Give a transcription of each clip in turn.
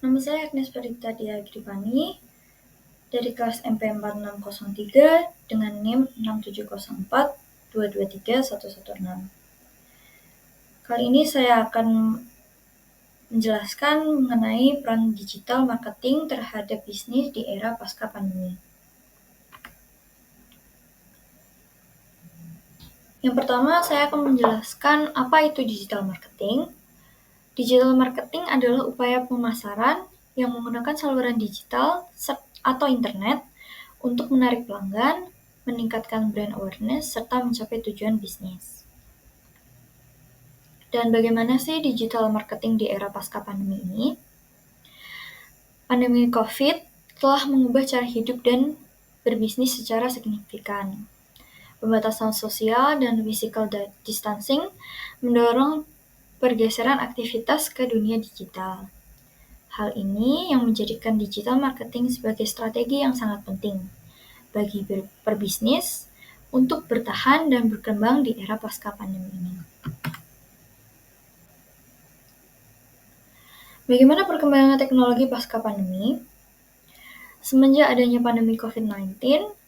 Nama saya Agnes Pradipta Diagripani dari kelas MP 4603 dengan NIM 6704223116. Kali ini saya akan menjelaskan mengenai peran digital marketing terhadap bisnis di era pasca pandemi. Yang pertama, saya akan menjelaskan apa itu digital marketing. Digital marketing adalah upaya pemasaran yang menggunakan saluran digital atau internet untuk menarik pelanggan, meningkatkan brand awareness, serta mencapai tujuan bisnis. Dan bagaimana sih digital marketing di era pasca pandemi ini? Pandemi COVID telah mengubah cara hidup dan berbisnis secara signifikan. Pembatasan sosial dan physical distancing mendorong pergeseran aktivitas ke dunia digital. Hal ini yang menjadikan digital marketing sebagai strategi yang sangat penting bagi perbisnis untuk bertahan dan berkembang di era pasca pandemi ini. Bagaimana perkembangan teknologi pasca pandemi? Semenjak adanya pandemi COVID-19,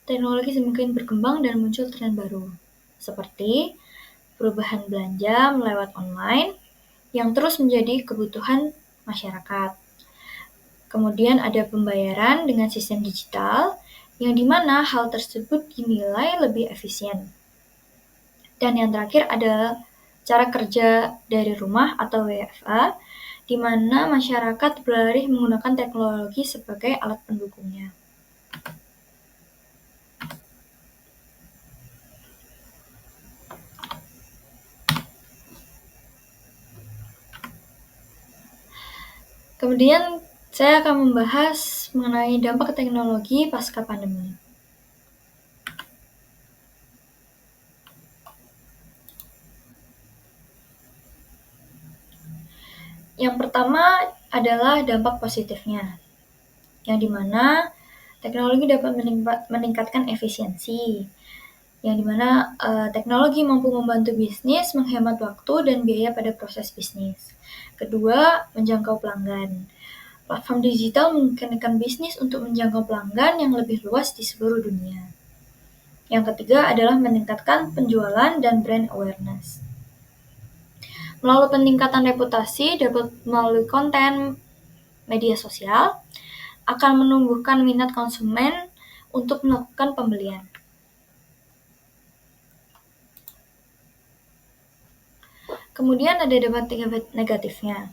teknologi semakin berkembang dan muncul tren baru, seperti perubahan belanja lewat online yang terus menjadi kebutuhan masyarakat. Kemudian ada pembayaran dengan sistem digital, yang dimana hal tersebut dinilai lebih efisien. Dan yang terakhir adalah cara kerja dari rumah atau WFA, di mana masyarakat beralih menggunakan teknologi sebagai alat pendukungnya. Kemudian saya akan membahas mengenai dampak teknologi pasca pandemi. Yang pertama adalah dampak positifnya, yang dimana teknologi dapat meningkatkan efisiensi, yang dimana teknologi mampu membantu bisnis menghemat waktu dan biaya pada proses bisnis. Kedua, menjangkau pelanggan. Platform digital memungkinkan bisnis untuk menjangkau pelanggan yang lebih luas di seluruh dunia. Yang ketiga adalah meningkatkan penjualan dan brand awareness. Melalui peningkatan reputasi dapat melalui konten media sosial akan menumbuhkan minat konsumen untuk melakukan pembelian. Kemudian ada dampak negatifnya.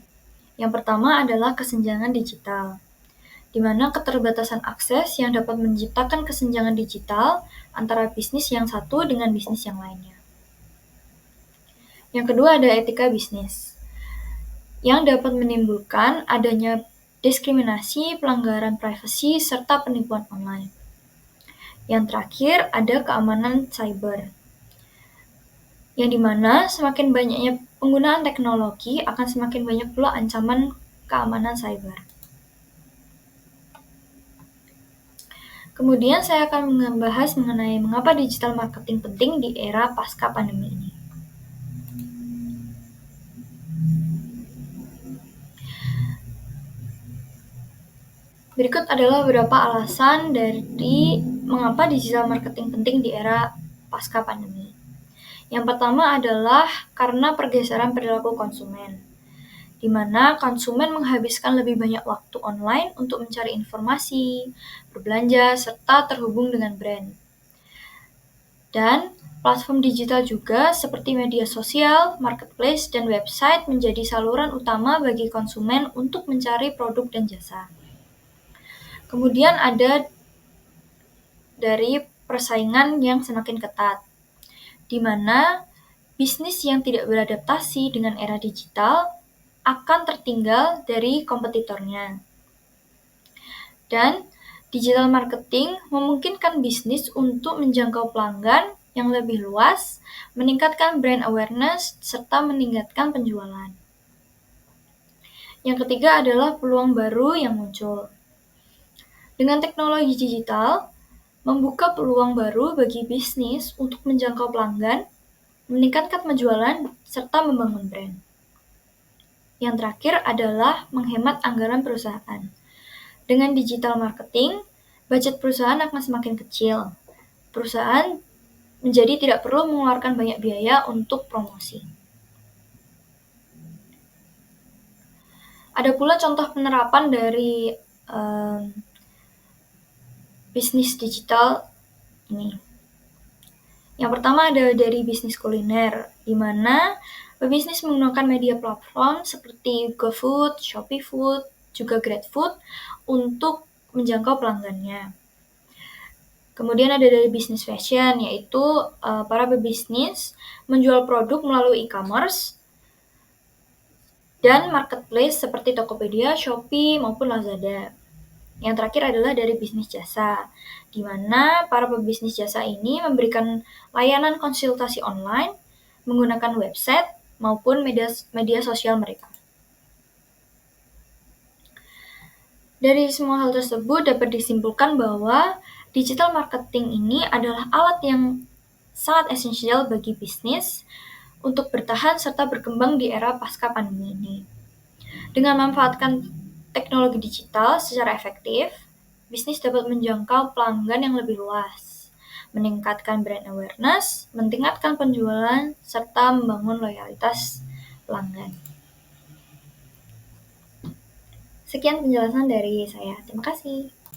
Yang pertama adalah kesenjangan digital, di mana keterbatasan akses yang dapat menciptakan kesenjangan digital antara bisnis yang satu dengan bisnis yang lainnya. Yang kedua ada etika bisnis, yang dapat menimbulkan adanya diskriminasi, pelanggaran privasi, serta penipuan online. Yang terakhir ada keamanan cyber, yang dimana semakin banyaknya penggunaan teknologi akan semakin banyak pula ancaman keamanan cyber. Kemudian saya akan membahas mengenai mengapa digital marketing penting di era pasca pandemi ini. Berikut adalah beberapa alasan dari mengapa digital marketing penting di era pasca pandemi. Yang pertama adalah karena pergeseran perilaku konsumen, di mana konsumen menghabiskan lebih banyak waktu online untuk mencari informasi, berbelanja, serta terhubung dengan brand. Dan platform digital juga seperti media sosial, marketplace, dan website menjadi saluran utama bagi konsumen untuk mencari produk dan jasa. Kemudian ada dari persaingan yang semakin ketat, di mana bisnis yang tidak beradaptasi dengan era digital akan tertinggal dari kompetitornya. Dan digital marketing memungkinkan bisnis untuk menjangkau pelanggan yang lebih luas, meningkatkan brand awareness, serta meningkatkan penjualan. Yang ketiga adalah peluang baru yang muncul. Dengan teknologi digital, membuka peluang baru bagi bisnis untuk menjangkau pelanggan, meningkatkan penjualan, serta membangun brand. Yang terakhir adalah menghemat anggaran perusahaan. Dengan digital marketing, budget perusahaan akan semakin kecil. Perusahaan menjadi tidak perlu mengeluarkan banyak biaya untuk promosi. Ada pula contoh penerapan dari bisnis digital ini. Yang pertama ada dari bisnis kuliner, di mana pebisnis menggunakan media platform seperti GoFood, Shopee Food, juga GrabFood untuk menjangkau pelanggannya. Kemudian ada dari bisnis fashion, yaitu para pebisnis menjual produk melalui e-commerce dan marketplace seperti Tokopedia, Shopee, maupun Lazada. Yang terakhir adalah dari bisnis jasa, di mana para pebisnis jasa ini memberikan layanan konsultasi online menggunakan website maupun media sosial mereka. Dari semua hal tersebut dapat disimpulkan bahwa digital marketing ini adalah alat yang sangat esensial bagi bisnis untuk bertahan serta berkembang di era pasca pandemi ini. Dengan memanfaatkan teknologi digital secara efektif, bisnis dapat menjangkau pelanggan yang lebih luas, meningkatkan brand awareness, meningkatkan penjualan, serta membangun loyalitas pelanggan. Sekian penjelasan dari saya. Terima kasih.